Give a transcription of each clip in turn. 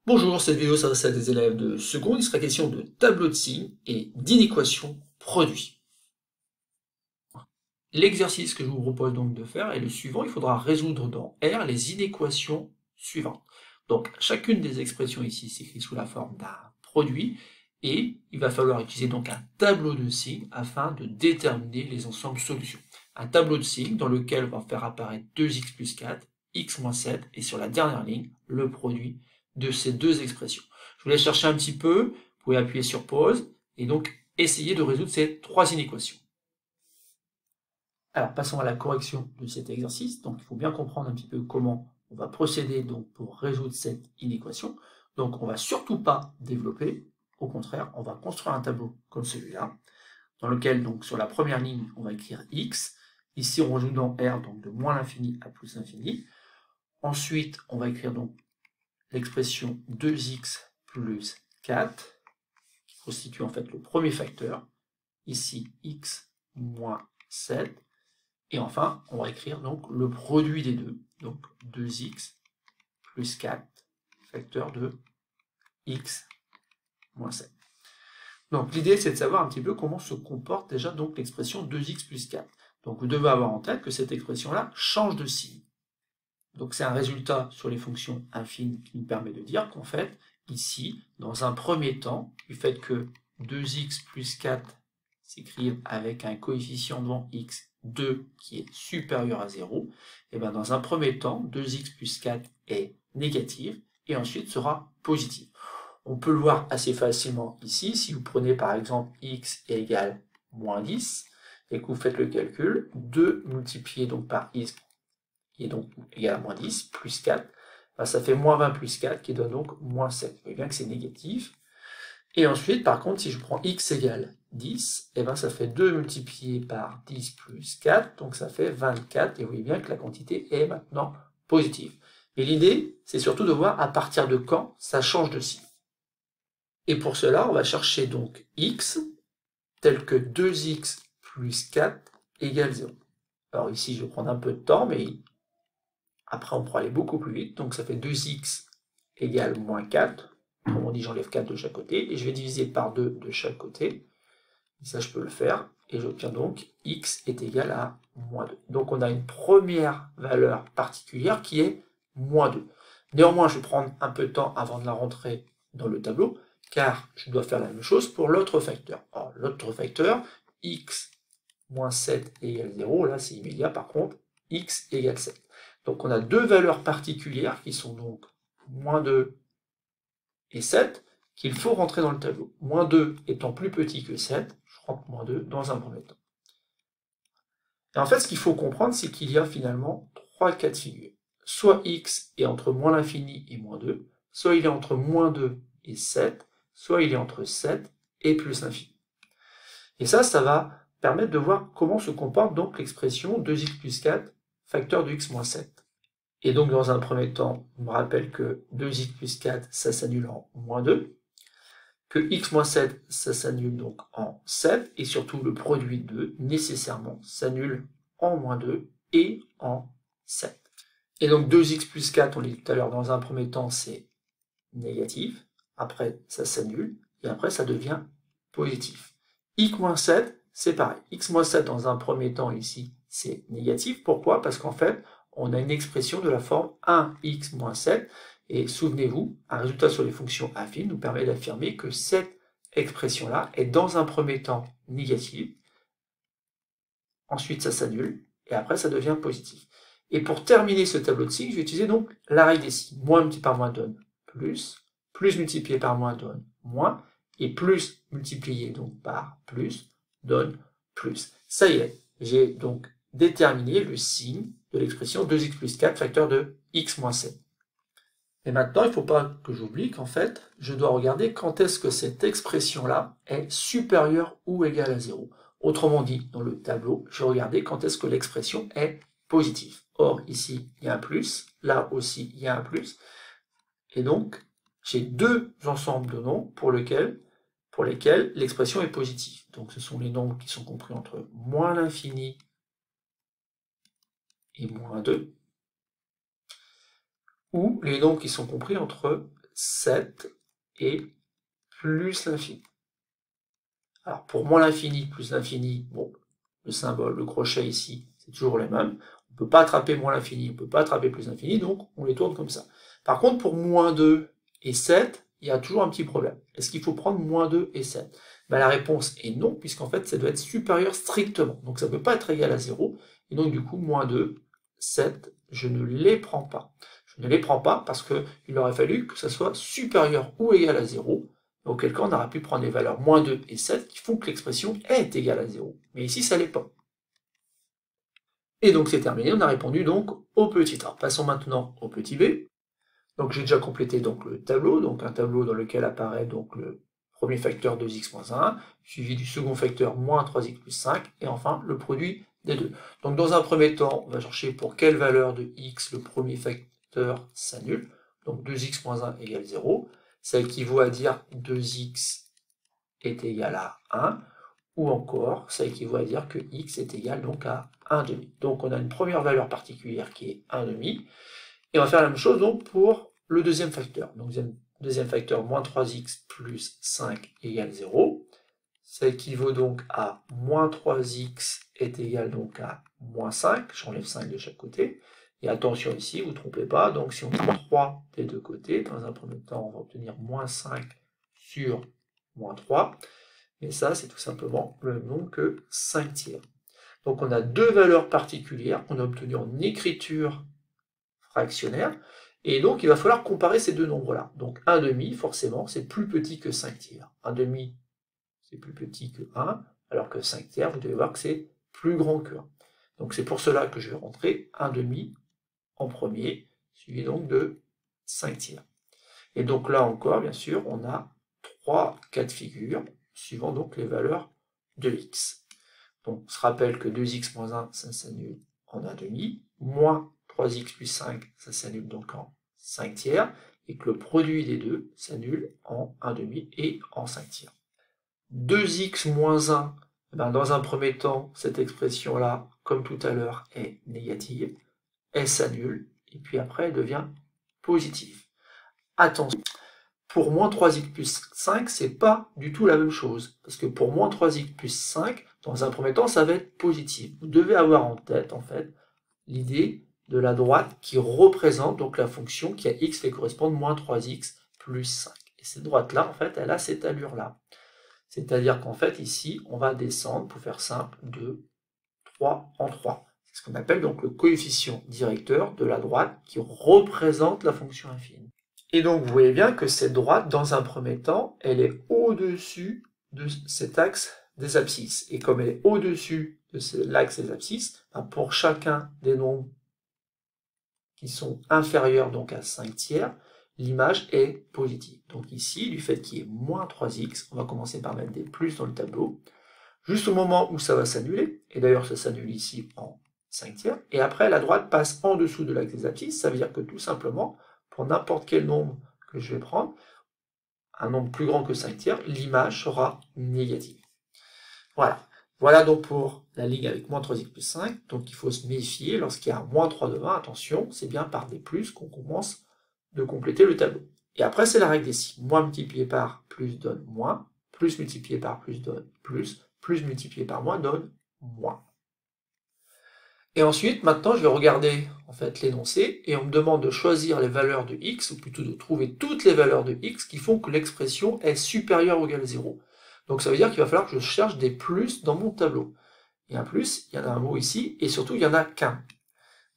Bonjour, cette vidéo s'adresse à des élèves de seconde. Il sera question de tableau de signes et d'inéquation produit. L'exercice que je vous propose donc de faire est le suivant. Il faudra résoudre dans R les inéquations suivantes. Donc, chacune des expressions ici s'écrit sous la forme d'un produit et il va falloir utiliser donc un tableau de signes afin de déterminer les ensembles solutions. Un tableau de signes dans lequel on va faire apparaître 2x plus 4, x moins 7 et sur la dernière ligne, le produit de ces deux expressions. Je vous laisse chercher un petit peu, vous pouvez appuyer sur pause et donc essayer de résoudre ces trois inéquations. Alors passons à la correction de cet exercice. Donc il faut bien comprendre un petit peu comment on va procéder donc pour résoudre cette inéquation. Donc on ne va surtout pas développer, au contraire, on va construire un tableau comme celui-là, dans lequel donc sur la première ligne on va écrire x. Ici on rejoue dans R donc de moins l'infini à plus l'infini. Ensuite on va écrire donc l'expression 2x plus 4, qui constitue en fait le premier facteur, ici x moins 7, et enfin on va écrire donc le produit des deux, donc 2x plus 4, facteur de x moins 7. Donc l'idée c'est de savoir un petit peu comment se comporte déjà donc l'expression 2x plus 4. Donc vous devez avoir en tête que cette expression-là change de signe. Donc c'est un résultat sur les fonctions infines qui nous permet de dire qu'en fait, ici, dans un premier temps, du fait que 2x plus 4 s'écrive avec un coefficient devant x 2 qui est supérieur à 0, et bien dans un premier temps, 2x plus 4 est négative et ensuite sera positive. On peut le voir assez facilement ici, si vous prenez par exemple x égale moins 10, et que vous faites le calcul, 2 multiplié donc par x qui est donc égal à moins 10, plus 4, ben ça fait moins 20 plus 4, qui donne donc moins 7. Vous voyez bien que c'est négatif. Et ensuite, par contre, si je prends x égale 10, et ben ça fait 2 multiplié par 10 plus 4, donc ça fait 24, et vous voyez bien que la quantité est maintenant positive. Et l'idée, c'est surtout de voir à partir de quand ça change de signe. Et pour cela, on va chercher donc x, tel que 2x plus 4 égale 0. Alors ici, je vais prendre un peu de temps, mais après, on pourra aller beaucoup plus vite. Donc, ça fait 2x égale moins 4. Comme on dit, j'enlève 4 de chaque côté. Et je vais diviser par 2 de chaque côté. Et ça, je peux le faire. Et j'obtiens donc x est égal à moins 2. Donc, on a une première valeur particulière qui est moins 2. Néanmoins, je vais prendre un peu de temps avant de la rentrer dans le tableau, car je dois faire la même chose pour l'autre facteur. Alors, l'autre facteur, x moins 7 égale 0. Là, c'est immédiat. Par contre, x égale 7. Donc on a deux valeurs particulières qui sont donc moins 2 et 7 qu'il faut rentrer dans le tableau. Moins 2 étant plus petit que 7, je rentre moins 2 dans un premier temps. Et en fait, ce qu'il faut comprendre, c'est qu'il y a finalement trois cas de figure. Soit x est entre moins l'infini et moins 2, soit il est entre moins 2 et 7, soit il est entre 7 et plus l'infini. Et ça va permettre de voir comment se comporte donc l'expression 2x plus 4, facteur de x moins 7. Et donc, dans un premier temps, on me rappelle que 2x plus 4, ça s'annule en moins 2, que x moins 7, ça s'annule donc en 7, et surtout le produit de 2, nécessairement, s'annule en moins 2 et en 7. Et donc 2x plus 4, on l'a dit tout à l'heure, dans un premier temps, c'est négatif, après ça s'annule, et après ça devient positif. x moins 7, c'est pareil. X moins 7, dans un premier temps, ici, c'est négatif. Pourquoi? Parce qu'en fait, on a une expression de la forme 1x moins 7, et souvenez-vous, un résultat sur les fonctions affines nous permet d'affirmer que cette expression-là est dans un premier temps négative, ensuite ça s'annule, et après ça devient positif. Et pour terminer ce tableau de signes, je vais utiliser donc la règle des signes. Moins multiplié par moins donne plus, plus multiplié par moins donne moins, et plus multiplié donc par plus donne plus. Ça y est, j'ai donc déterminé le signe de l'expression 2x plus 4 facteur de x moins 7. Et maintenant, il ne faut pas que j'oublie qu'en fait, je dois regarder quand est-ce que cette expression-là est supérieure ou égale à 0. Autrement dit, dans le tableau, je vais regarder quand est-ce que l'expression est positive. Or, ici, il y a un plus, là aussi, il y a un plus, et donc, j'ai deux ensembles de nombres pour lesquels l'expression est positive. Donc, ce sont les nombres qui sont compris entre moins l'infini et moins 2, ou les nombres qui sont compris entre 7 et plus l'infini. Alors, pour moins l'infini plus l'infini, bon, le symbole, le crochet ici, c'est toujours les mêmes. On ne peut pas attraper moins l'infini, on ne peut pas attraper plus l'infini, donc on les tourne comme ça. Par contre, pour moins 2 et 7, il y a toujours un petit problème. Est-ce qu'il faut prendre moins 2 et 7? Ben, la réponse est non, puisqu'en fait, ça doit être supérieur strictement. Donc ça ne peut pas être égal à 0. Et donc du coup, moins 2, 7, je ne les prends pas. Je ne les prends pas parce qu'il aurait fallu que ça soit supérieur ou égal à 0. Auquel cas, on aurait pu prendre les valeurs moins 2 et 7 qui font que l'expression est égale à 0. Mais ici, ça ne l'est pas. Et donc c'est terminé, on a répondu donc au petit a. Passons maintenant au petit b. Donc j'ai déjà complété donc le tableau, donc un tableau dans lequel apparaît donc le premier facteur 2x moins 1, suivi du second facteur moins 3x plus 5, et enfin le produit des deux. Donc dans un premier temps, on va chercher pour quelle valeur de x le premier facteur s'annule. Donc 2x moins 1 égale 0. Ça équivaut à dire 2x est égal à 1, ou encore ça équivaut à dire que x est égal donc à 1,5. Donc on a une première valeur particulière qui est 1,5, et on va faire la même chose donc pour le deuxième facteur. Donc deuxième facteur, moins 3x plus 5 égale 0. Ça équivaut donc à moins 3x est égal donc à moins 5. J'enlève 5 de chaque côté. Et attention ici, vous ne vous trompez pas. Donc si on prend 3 des deux côtés, dans un premier temps, on va obtenir moins 5 sur moins 3. Et ça, c'est tout simplement le même nombre que 5 tiers. Donc on a deux valeurs particulières qu'on a obtenues en écriture fractionnaire, et donc il va falloir comparer ces deux nombres-là. Donc 1,5, forcément, c'est plus petit que 5 tiers. 1,5, c'est plus petit que 1, alors que 5 tiers, vous devez voir que c'est plus grand que 1. Donc c'est pour cela que je vais rentrer 1,5 en premier, suivi donc de 5 tiers. Et donc là encore, bien sûr, on a 3 cas de figure, suivant donc les valeurs de x. Donc on se rappelle que 2x moins 1, ça s'annule en 1,5, moins 3x plus 5, ça s'annule donc en 5 tiers, et que le produit des deux s'annule en 1,5 et en 5 tiers. 2x moins 1, dans un premier temps, cette expression-là, comme tout à l'heure, est négative, elle s'annule, et puis après elle devient positive. Attention, pour moins 3x plus 5, c'est pas du tout la même chose, parce que pour moins 3x plus 5, dans un premier temps, ça va être positif. Vous devez avoir en tête, en fait, l'idée de la droite qui représente donc la fonction qui à x fait correspondre moins 3x plus 5. Et cette droite-là, en fait, elle a cette allure-là. C'est-à-dire qu'en fait, ici, on va descendre, pour faire simple, de 3 en 3. C'est ce qu'on appelle donc le coefficient directeur de la droite qui représente la fonction infine. Et donc, vous voyez bien que cette droite, dans un premier temps, elle est au-dessus de cet axe des abscisses. Et comme elle est au-dessus de l'axe des abscisses, pour chacun des nombres qui sont inférieurs donc à 5 tiers, l'image est positive. Donc ici, du fait qu'il y ait moins 3x, on va commencer par mettre des plus dans le tableau, juste au moment où ça va s'annuler, et d'ailleurs ça s'annule ici en 5 tiers, et après la droite passe en dessous de l'axe des abscisses, ça veut dire que tout simplement, pour n'importe quel nombre que je vais prendre, un nombre plus grand que 5 tiers, l'image sera négative. Voilà. Voilà donc pour la ligne avec moins 3x plus 5. Donc il faut se méfier lorsqu'il y a moins 3 devant. Attention, c'est bien par des plus qu'on commence de compléter le tableau. Et après, c'est la règle des signes. Moins multiplié par plus donne moins. Plus multiplié par plus donne plus. Plus multiplié par moins donne moins. Et ensuite, maintenant, je vais regarder en fait l'énoncé et on me demande de choisir les valeurs de x, ou plutôt de trouver toutes les valeurs de x qui font que l'expression est supérieure ou égale à 0. Donc ça veut dire qu'il va falloir que je cherche des plus dans mon tableau. Et un plus, il y en a un mot ici, et surtout il n'y en a qu'un.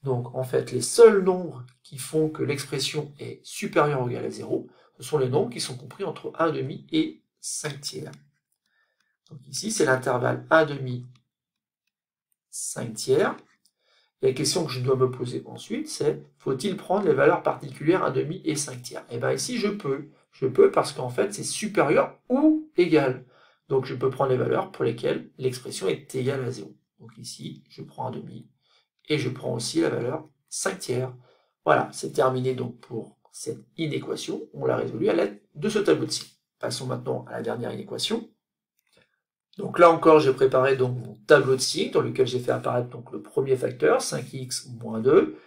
Donc en fait, les seuls nombres qui font que l'expression est supérieure ou égale à 0, ce sont les nombres qui sont compris entre 1,5 et 5 tiers. Donc ici, c'est l'intervalle 1,5, 5 tiers. Et la question que je dois me poser ensuite, c'est faut-il prendre les valeurs particulières 1,5 et 5 tiers? Et bien ici, je peux. Je peux parce qu'en fait, c'est supérieur ou égal. Donc je peux prendre les valeurs pour lesquelles l'expression est égale à 0. Donc ici, je prends 1,5 et je prends aussi la valeur 5 tiers. Voilà, c'est terminé donc pour cette inéquation. On l'a résolue à l'aide de ce tableau de signes. Passons maintenant à la dernière inéquation. Donc là encore, j'ai préparé donc mon tableau de signes dans lequel j'ai fait apparaître donc le premier facteur, 5x moins 2.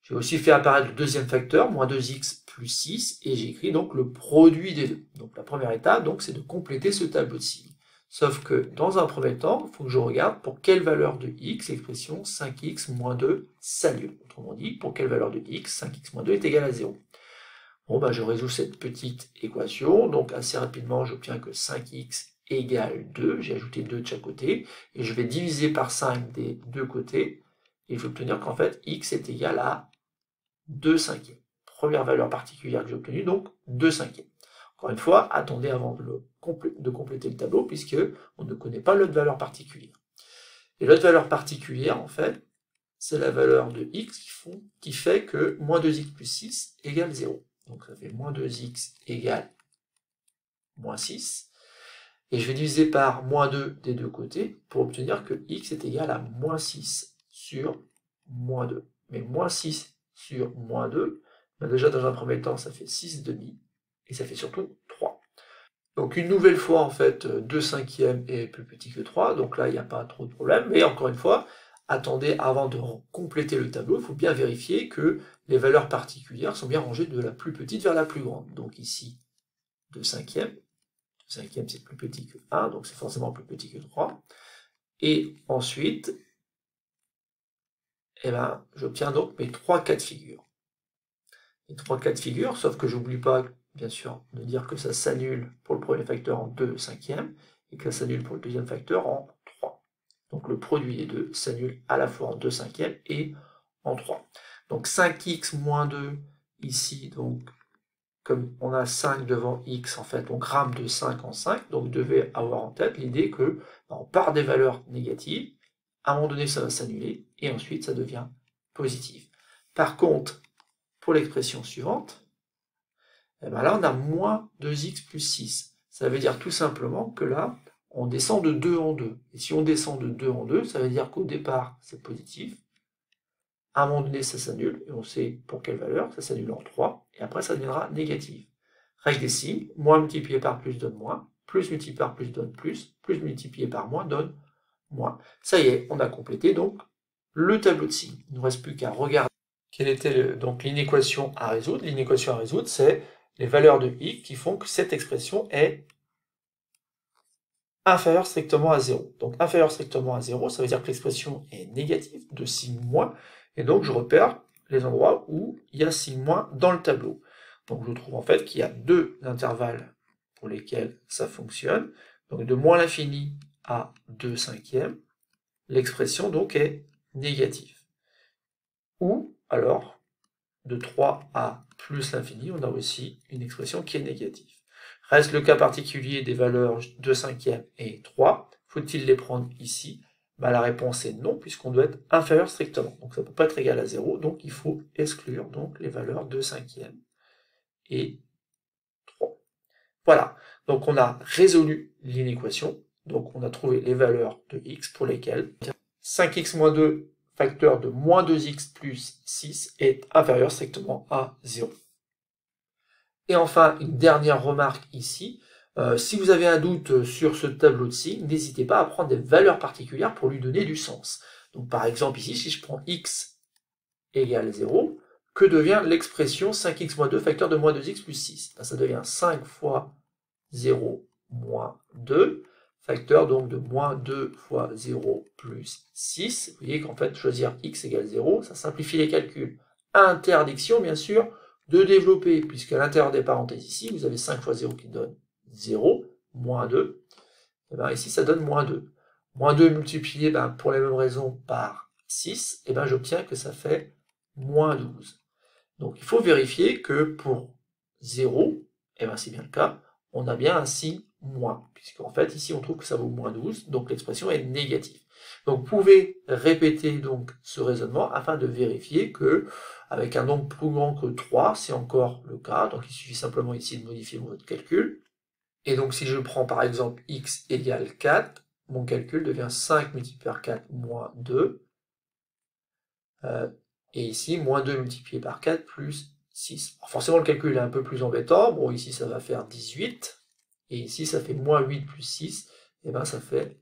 J'ai aussi fait apparaître le deuxième facteur, moins 2x plus 6, et j'ai écrit donc le produit des deux. Donc la première étape, donc, c'est de compléter ce tableau de signes. Sauf que dans un premier temps, il faut que je regarde pour quelle valeur de x l'expression 5x moins 2 s'annule. Autrement dit, pour quelle valeur de x 5x moins 2 est égal à 0. Bon, ben, je résous cette petite équation, donc assez rapidement, j'obtiens que 5x égale 2, j'ai ajouté 2 de chaque côté, et je vais diviser par 5 des deux côtés, et je vais obtenir qu'en fait, x est égal à 2 cinquièmes. Première valeur particulière que j'ai obtenue, donc 2 cinquièmes. Encore une fois, attendez avant de compléter le tableau, puisque on ne connaît pas l'autre valeur particulière. Et l'autre valeur particulière, en fait, c'est la valeur de x qui fait que moins 2x plus 6 égale 0. Donc ça fait moins 2x égale moins 6. Et je vais diviser par moins 2 des deux côtés pour obtenir que x est égal à moins 6 sur moins 2. Mais moins 6 sur moins 2, ben déjà dans un premier temps, ça fait 6,5, et ça fait surtout 3. Donc une nouvelle fois, en fait, 2 cinquièmes est plus petit que 3, donc là, il n'y a pas trop de problème, mais encore une fois, attendez, avant de compléter le tableau, il faut bien vérifier que les valeurs particulières sont bien rangées de la plus petite vers la plus grande. Donc ici, 2 cinquièmes, 2 cinquièmes c'est plus petit que 1, donc c'est forcément plus petit que 3. Et ensuite, eh ben, j'obtiens donc mes 3 cas de figure. Les 3 cas de figure, sauf que j'oublie pas, bien sûr, de dire que ça s'annule pour le premier facteur en 2 cinquièmes, et que ça s'annule pour le deuxième facteur en 3. Donc le produit des deux s'annule à la fois en 2 cinquièmes et en 3. Donc 5x moins 2, ici, donc, comme on a 5 devant x, en fait, on rame de 5 en 5, donc vous devez avoir en tête l'idée que on part des valeurs négatives, à un moment donné ça va s'annuler, et ensuite ça devient positif. Par contre, pour l'expression suivante, eh ben là on a moins 2x plus 6. Ça veut dire tout simplement que là, on descend de 2 en 2. Et si on descend de 2 en 2, ça veut dire qu'au départ, c'est positif. À un moment donné, ça s'annule, et on sait pour quelle valeur, ça s'annule en 3, et après ça deviendra négatif. Règle des signes, moins multiplié par plus donne moins, plus multiplié par plus donne plus multiplié par moins donne moins. Ça y est, on a complété donc le tableau de signes. Il ne nous reste plus qu'à regarder quelle était donc l'inéquation à résoudre. L'inéquation à résoudre, c'est les valeurs de x qui font que cette expression est inférieure strictement à 0. Donc inférieure strictement à 0, ça veut dire que l'expression est négative, de signe moins, et donc je repère les endroits où il y a signe moins dans le tableau. Donc je trouve en fait qu'il y a deux intervalles pour lesquels ça fonctionne. Donc de moins l'infini à 2 cinquièmes, l'expression donc est négative. Ou alors, de 3 à plus l'infini, on a aussi une expression qui est négative. Reste le cas particulier des valeurs 2 cinquièmes et 3. Faut-il les prendre ici? Ben, la réponse est non, puisqu'on doit être inférieur strictement. Donc ça ne peut pas être égal à 0, donc il faut exclure donc, les valeurs 2 cinquièmes et 3. Voilà, donc on a résolu l'inéquation, donc on a trouvé les valeurs de x pour lesquelles 5x moins 2 facteur de moins 2x plus 6 est inférieur strictement à 0. Et enfin, une dernière remarque ici, si vous avez un doute sur ce tableau de signes, n'hésitez pas à prendre des valeurs particulières pour lui donner du sens. Donc par exemple ici, si je prends x égale 0, que devient l'expression 5x moins 2 facteur de moins 2x plus 6? Ça devient 5 fois 0 moins 2, facteur donc de moins 2 fois 0 plus 6. Vous voyez qu'en fait, choisir x égale 0, ça simplifie les calculs. Interdiction, bien sûr, de développer, puisqu'à l'intérieur des parenthèses ici, vous avez 5 fois 0 qui donne 0, moins 2. Et bien ici, ça donne moins 2. Moins 2 multiplié pour les mêmes raisons par 6, et bien j'obtiens que ça fait moins 12. Donc il faut vérifier que pour 0, et bien c'est bien le cas, on a bien un signe moins, puisqu'en fait ici on trouve que ça vaut moins 12, donc l'expression est négative. Donc vous pouvez répéter donc ce raisonnement afin de vérifier que avec un nombre plus grand que 3, c'est encore le cas, donc il suffit simplement ici de modifier votre calcul. Et donc si je prends par exemple x égale 4, mon calcul devient 5 multiplié par 4 moins 2, et ici moins 2 multiplié par 4 plus 6. Alors forcément le calcul est un peu plus embêtant, bon ici ça va faire 18, et ici ça fait moins 8 plus 6, et bien ça fait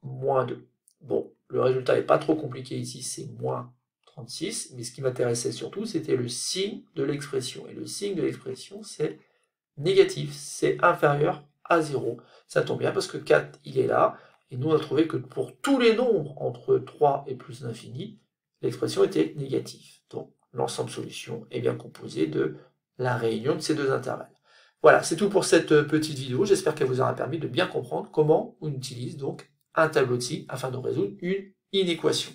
moins 2. Bon, le résultat n'est pas trop compliqué ici, c'est moins 36, mais ce qui m'intéressait surtout, c'était le signe de l'expression. Et le signe de l'expression, c'est négatif, c'est inférieur à 0. Ça tombe bien parce que 4, il est là, et nous on a trouvé que pour tous les nombres entre 3 et plus l'infini, l'expression était négative. Donc l'ensemble solution est bien composé de la réunion de ces deux intervalles. Voilà, c'est tout pour cette petite vidéo. J'espère qu'elle vous aura permis de bien comprendre comment on utilise donc un tableau de signes afin de résoudre une inéquation.